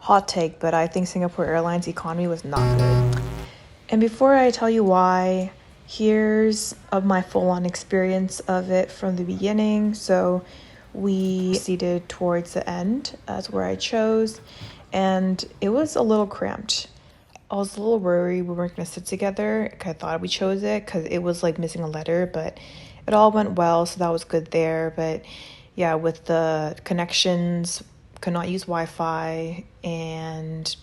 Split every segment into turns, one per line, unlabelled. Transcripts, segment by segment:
hot take, but I think Singapore Airlines economy was not good. And before I tell you why, here's of my full-on experience of it from the beginning. So we seated towards the end. That's where I chose, and it was a little cramped. I was a little worried we weren't going to sit together. I thought we chose it because it was like missing a letter, but it all went well, so that was good there. But yeah, with the connections, could not use Wi-Fi, and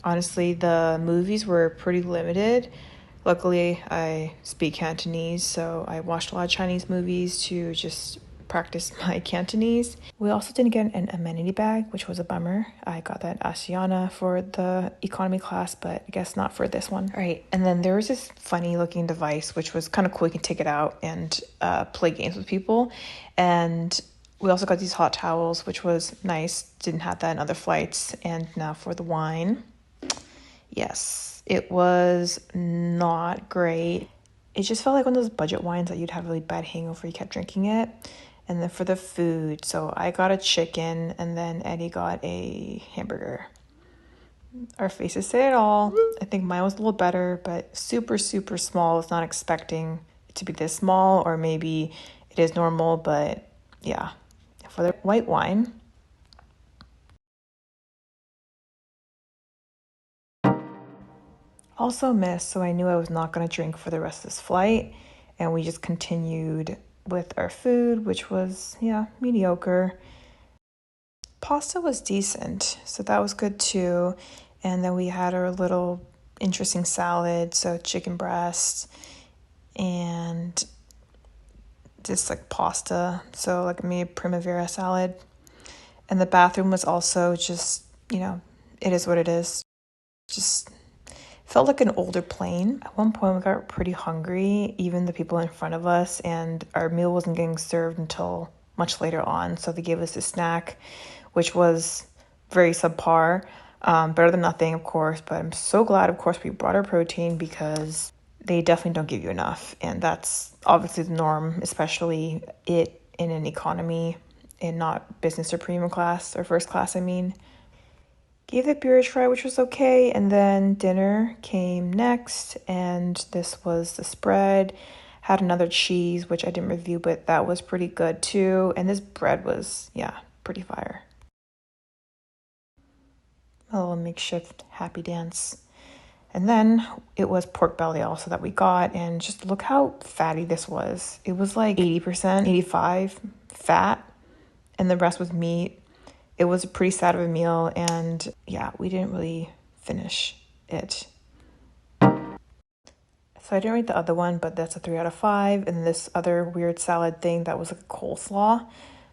honestly, the movies were pretty limited. Luckily, I speak Cantonese, so I watched a lot of Chinese movies to just practice my Cantonese. We also didn't get an amenity bag, which was a bummer. I got that Asiana for the economy class, but I guess not for this one. All right, and then there was this funny looking device, which was kind of cool. You can take it out and play games with people. And we also got these hot towels, which was nice. Didn't have that in other flights. And now for the wine. Yes, it was not great. It just felt like one of those budget wines that you'd have a really bad hangover. You kept drinking it. And then for the food, so I got a chicken and then Eddie got a hamburger. Our faces say it all. I think mine was a little better, but super, super small. I was not expecting it to be this small, or maybe it is normal, but yeah. For the white wine, also missed, so I knew I was not going to drink for the rest of this flight, and we just continued with our food, which was, yeah, mediocre. Pasta was decent, so that was good too. And then we had our little interesting salad, so chicken breast and just like pasta, so like maybe primavera salad. And the bathroom was also just, it is what it is. Just felt like an older plane. At one point, we got pretty hungry, even the people in front of us, and our meal wasn't getting served until much later on. So they gave us a snack, which was very subpar. Better than nothing, of course, but I'm so glad, of course, we brought our protein because they definitely don't give you enough. And that's obviously the norm, especially it in an economy and not business or premium class or first class, I mean. Gave the beer a try, which was okay, and then dinner came next, and this was the spread. Had another cheese, which I didn't review, but that was pretty good too, and this bread was, yeah, pretty fire. A little makeshift happy dance. And then it was pork belly also that we got, and just look how fatty this was. It was like 80%, 85% fat, and the rest was meat. It was a pretty sad of a meal, and yeah, we didn't really finish it. So I didn't rate the other one, but that's a 3 out of 5. And this other weird salad thing that was like a coleslaw.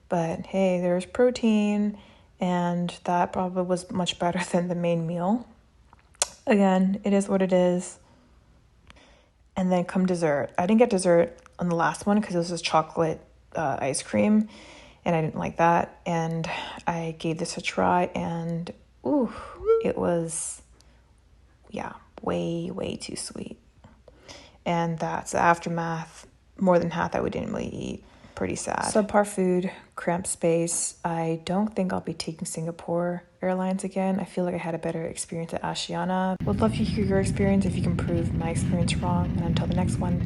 But hey, there's protein, and that probably was much better than the main meal. Again, it is what it is. And then come dessert. I didn't get dessert on the last one because it was just chocolate ice cream, and I didn't like that. And I gave this a try, and ooh, it was, yeah, way, way too sweet. And that's the aftermath, more than half that we didn't really eat. Pretty sad. Subpar food, cramped space. I don't think I'll be taking Singapore Airlines again. I feel like I had a better experience at Asiana. Would love to hear your experience if you can prove my experience wrong. And until the next one.